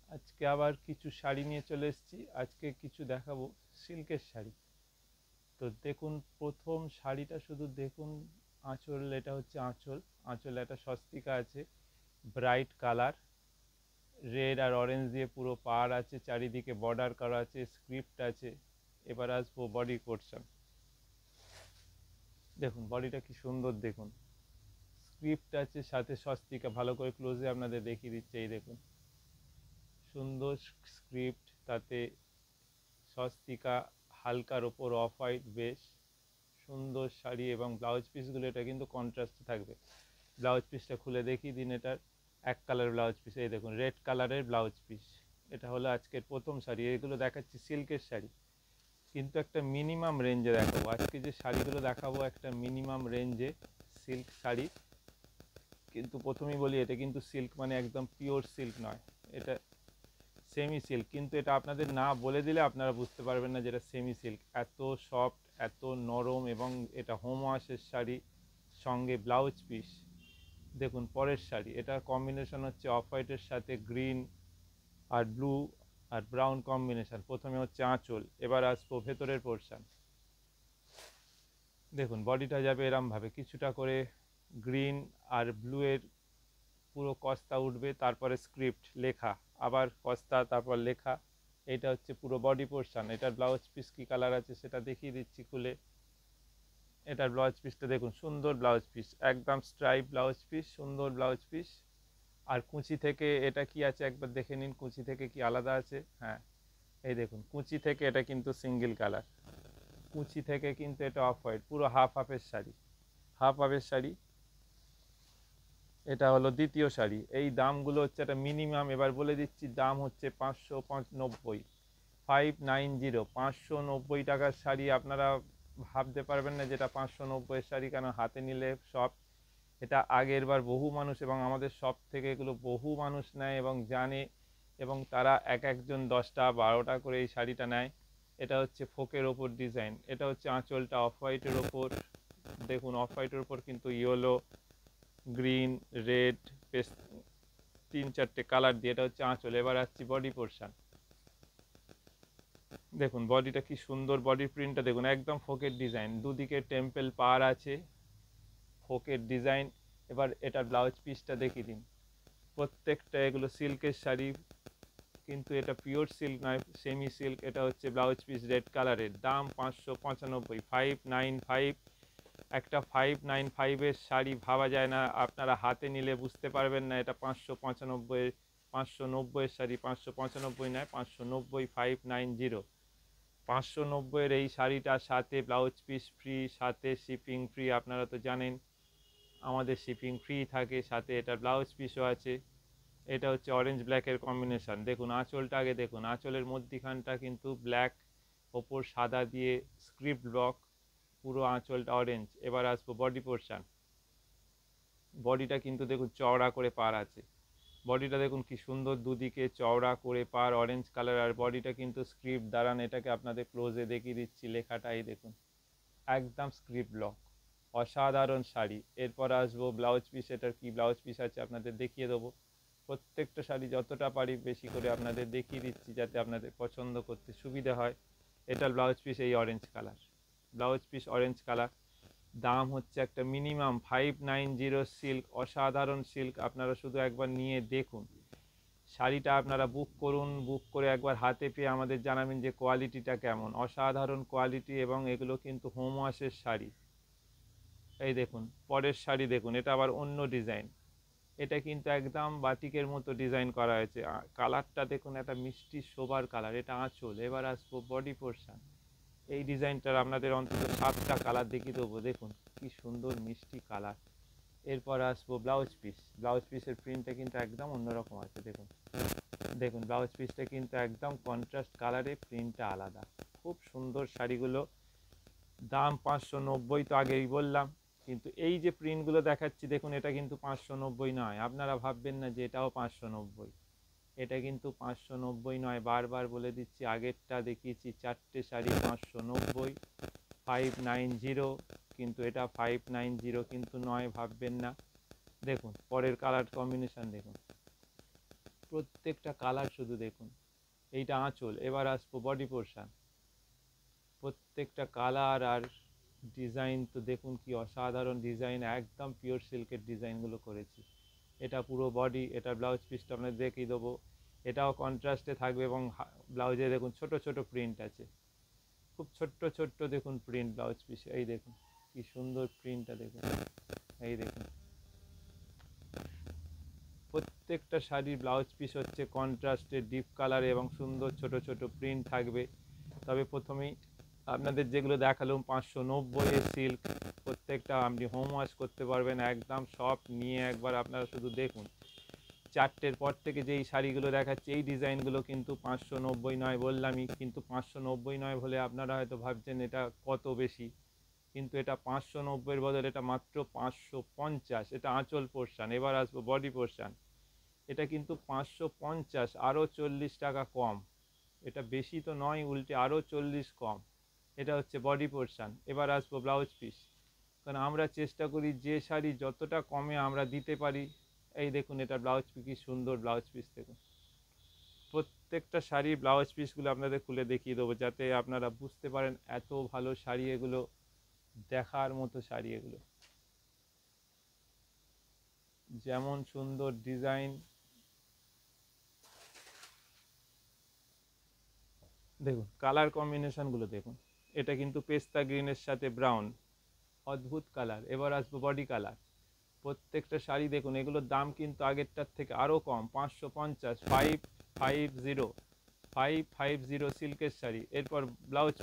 আজকে আবার কিছু শাড়ি নিয়ে চলে এসেছি। আজকে কিছু দেখাবো সিল্কের শাড়ি। তো দেখুন, প্রথম শাড়িটা শুধু দেখুন। আঁচল, এটা হচ্ছে আঁচল। আঁচলে একটা স্বস্তিকা আছে, ব্রাইট কালার, রেড আর অরেঞ্জ দিয়ে পুরো পাড় আছে, চারিদিকে বর্ডার করা আছে, স্ক্রিপ্ট আছে। এবার আসবো বডি পোর্শন। দেখুন বডিটা কি সুন্দর, দেখুন স্ক্রিপ্ট আছে, সাথে স্বস্তিকা। ভালো করে ক্লোজে আপনাদের দেখিয়ে দিচ্ছে, এই দেখুন সুন্দর স্ক্রিপ্ট, তাতে স্বস্তিকা, হালকার ওপর অফ হোয়াইট, বেশ সুন্দর শাড়ি। এবং ব্লাউজ পিসগুলো এটা কিন্তু কন্ট্রাস্টে থাকবে। ব্লাউজ পিসটা খুলে দেখিয়ে দিন। এটার এক কালার ব্লাউজ পিস, এই দেখুন রেড কালারের ব্লাউজ পিস। এটা হলো আজকের প্রথম শাড়ি। এগুলো দেখাচ্ছি সিল্কের শাড়ি, কিন্তু একটা মিনিমাম রেঞ্জে দেখাবো। আজকে যে শাড়িগুলো দেখাবো একটা মিনিমাম রেঞ্জে সিল্ক শাড়ি। কিন্তু প্রথমেই বলি, এটা কিন্তু সিল্ক মানে একদম পিওর সিল্ক নয়, এটা সেমি সিল্ক। কিন্তু এটা আপনাদের না বলে দিলে আপনারা বুঝতে পারবেন না যেটা সেমি সিল্ক। এত সফট, এত নরম, এবং এটা হোম ওয়াশের শাড়ি, সঙ্গে ব্লাউজ পিস। দেখুন পরের শাড়ি, এটা কম্বিনেশন হচ্ছে অফ হোয়াইটের সাথে গ্রিন আর ব্লু আর ব্রাউন কম্বিনেশন। প্রথমে হচ্ছে আঁচল, এবার আসবো ভেতরের পোর্শন। দেখুন বডিটা যাবে এরমভাবে, কিছুটা করে গ্রিন আর ব্লু এর পুরো কস্তা উঠবে, তারপরে স্ক্রিপ্ট লেখা, আবার কস্তা, তারপর লেখা। এটা হচ্ছে পুরো বডি পোর্শন। এটার ব্লাউজ পিস কী কালার আছে সেটা দেখিয়ে দিচ্ছি খুলে। এটার ব্লাউজ পিসটা দেখুন, সুন্দর ব্লাউজ পিস, একদম স্ট্রাইপ ব্লাউজ পিস, সুন্দর ব্লাউজ পিস। আর কুঁচি থেকে এটা কি আছে একবার দেখে নিন, কুঁচি থেকে কি আলাদা আছে। হ্যাঁ, এই দেখুন কুঁচি থেকে এটা কিন্তু সিঙ্গেল কালার, কুঁচি থেকে কিন্তু এটা অফ হোয়াইট, পুরো হাফ হাফের শাড়ি, হাফ হাফের শাড়ি। এটা হলো দ্বিতীয় শাড়ি। এই দামগুলো হচ্ছে একটা মিনিমাম, এবার বলে দিচ্ছি, দাম হচ্ছে 590, 590, 590 টাকার শাড়ি। আপনারা ভাবতে পারবেন না যেটা 590-এর শাড়ি, কেন হাতে নিলে সব। এটা আগের বার বহু মানুষ এবং আমাদের সব থেকে এগুলো বহু মানুষ নেয় এবং জানে, এবং তারা এক একজন 10টা 12টা করে এই শাড়িটা নেয়। এটা হচ্ছে ফোকের ওপর ডিজাইন, এটা হচ্ছে আঁচলটা অফ হোয়াইটের ওপর। দেখুন অফ হোয়াইটের ওপর কিন্তু ইয়েলো, গ্রিন, রেড, পেস্ট, 3-4টে কালার দিয়ে এটা হচ্ছে আঁচল। এবার আসছি বডি পোর্শন। দেখুন বডিটা কি সুন্দর, বডির প্রিন্টটা দেখুন, একদম ফোকের ডিজাইন, দুদিকে টেম্পল পার আছে, ফোকের ডিজাইন। এবার এটার ব্লাউজ পিসটা দেখিয়ে দিন। প্রত্যেকটা এগুলো সিল্কের শাড়ি, কিন্তু এটা পিওর সিল্ক নয়, সেমি সিল্ক। এটা হচ্ছে ব্লাউজ পিস রেড কালারের, দাম 595, 595। একটা 595-এর শাড়ি ভাবা যায় না, আপনারা হাতে নিলে বুঝতে পারবেন না এটা 595, 590-এর শাড়ি। 595 নয়, 590, 590। 590-এর এই শাড়িটার সাথে ব্লাউজ পিস ফ্রি, সাথে শিপিং ফ্রি। আপনারা তো জানেন আমাদের শিপিং ফ্রি থাকে, সাথে এটার ব্লাউজ পিসও আছে। এটা হচ্ছে অরেঞ্জ ব্ল্যাকের কম্বিনেশন। দেখুন আঁচলটা আগে দেখুন, আঁচলের মধ্যিখানটা কিন্তু ব্ল্যাক, ওপর সাদা দিয়ে স্ক্রিপ্ট ব্লক, পুরো আঁচলটা অরেঞ্জ। এবার আসবো বডি পোর্শন। বডিটা কিন্তু দেখুন চওড়া করে পার আছে, বডিটা দেখুন কি সুন্দর, দুদিকে চওড়া করে পার, অরেঞ্জ কালার। আর বডিটা কিন্তু স্ক্রিপ্ট, দাঁড়ান এটাকে আপনাদের ক্লোজে দেখিয়ে দিচ্ছি, লেখাটাই দেখুন, একদম স্ক্রিপ্ট ব্লক, অসাধারণ শাড়ি। এরপর আসবো ব্লাউজ পিস। এটার কি ব্লাউজ পিস আছে আপনাদের দেখিয়ে দেবো। প্রত্যেকটা শাড়ি যতটা পারি বেশি করে আপনাদের দেখিয়ে দিচ্ছি, যাতে আপনাদের পছন্দ করতে সুবিধা হয়। এটার ব্লাউজ পিস এই orange colour, blouse piece orange colour. দাম হচ্ছে একটা মিনিমাম 590। সিল্ক, অসাধারণ সিল্ক। আপনারা শুধু একবার নিয়ে দেখুন শাড়িটা, আপনারা বুক করুন, বুক করে একবার হাতে পেয়ে আমাদের জানাবেন যে কোয়ালিটিটা কেমন। অসাধারণ কোয়ালিটি, এবং এগুলো কিন্তু হোম ওয়াশের শাড়ি। এই দেখুন পরের শাড়ি, দেখুন এটা আবার অন্য ডিজাইন। এটা কিন্তু একদম বাটিকের মতো ডিজাইন করা হয়েছে। কালারটা দেখুন, একটা মিষ্টি শোভার কালার। এটা আঁচল। এবার আসবো বডি পোর্শন। এই ডিজাইনটার আপনাদের অন্তত 7টা কালার দেখিয়ে দেবো, দেখুন কি সুন্দর মিষ্টি কালার। এরপর আসবো ব্লাউজ পিস। ব্লাউজ পিসের প্রিন্টটা কিন্তু একদম অন্যরকম আছে, দেখুন দেখুন ব্লাউজ পিসটা কিন্তু একদম কন্ট্রাস্ট কালারে, প্রিন্টটা আলাদা। খুব সুন্দর শাড়িগুলো। দাম 590 তো আগেই বললাম, কিন্তু এই যে প্রিন্টগুলো দেখাচ্ছি দেখুন, এটা কিন্তু 590 নয়। আপনারা ভাববেন না যে এটাও 590, এটা কিন্তু 590 নয়। বারবার বলে দিচ্ছি, আগেরটা দেখিয়েছি 4টে শাড়ি 590, 590, কিন্তু এটা 590 কিন্তু নয়, ভাববেন না। দেখুন পরের কালার কম্বিনেশন দেখুন, প্রত্যেকটা কালার শুধু দেখুন। এইটা আঁচল, এবার আসবো বডি পোর্শন। প্রত্যেকটা কালার আর ডিজাইন তো দেখুন কি অসাধারণ ডিজাইন, একদম পিওর সিল্কের ডিজাইনগুলো করেছি। এটা পুরো বডি, এটা ব্লাউজ পিসটা আপনাদের দেখিয়ে দেবো। এটাও কন্ট্রাস্টে থাকবে এবং ব্লাউজে দেখুন ছোট ছোট প্রিন্ট আছে, খুব ছোট্ট ছোট্ট দেখুন প্রিন্ট ব্লাউজ পিসে। এই দেখুন কি সুন্দর প্রিন্টটা দেখুন, এই দেখুন। প্রত্যেকটা শাড়ির ব্লাউজ পিস হচ্ছে কন্ট্রাস্টে ডিপ কালার এবং সুন্দর ছোট ছোট প্রিন্ট থাকবে। তবে প্রথমেই আপনাদের যেগুলো দেখালাম 590 সিল্ক, প্রত্যেকটা আপনি হোম ওয়াশ করতে পারবেন একদম সফট। নিয়ে একবার আপনারা শুধু দেখুন, 4টের পর থেকে যেই শাড়িগুলো দেখাচ্ছে এই ডিজাইনগুলো কিন্তু 590 নয় বললামই, কিন্তু 590 নয় বলে আপনারা হয়তো ভাবছেন এটা কত বেশি, কিন্তু এটা 590-এর বদল এটা মাত্র 550। এটা আঁচল পোর্শন। এবার আসবো বডি পোর্শন। এটা কিন্তু 550, আরও 40 টাকা কম। এটা বেশি তো নয়, উল্টে আরও 40 কম। এটা হচ্ছে বডি পোর্শন। এবার আসবো ব্লাউজ পিস, কারণ আমরা চেষ্টা করি যে শাড়ি যতটা কমে আমরা দিতে পারি। এই দেখুন এটা ব্লাউজ পিস, কি সুন্দর ব্লাউজ পিস দেখুন। প্রত্যেকটা শাড়ি ব্লাউজ পিসগুলো আপনাদের খুলে দেখিয়ে দেবো, যাতে আপনারা বুঝতে পারেন এত ভালো শাড়ি এগুলো, দেখার মতো শাড়ি এগুলো। যেমন সুন্দর ডিজাইন দেখুন, কালার কম্বিনেশনগুলো দেখুন। এটা কিন্তু পেস্তা গ্রিনের সাথে ব্রাউন, অদ্ভুত কালার। এবার আসবো বডি কালার। প্রত্যেকটা শাড়ি দেখুন, এগুলোর দাম কিন্তু আগেরটার থেকে আরও কম, 550, 550 সিল্কের শাড়ি। এরপর ব্লাউজ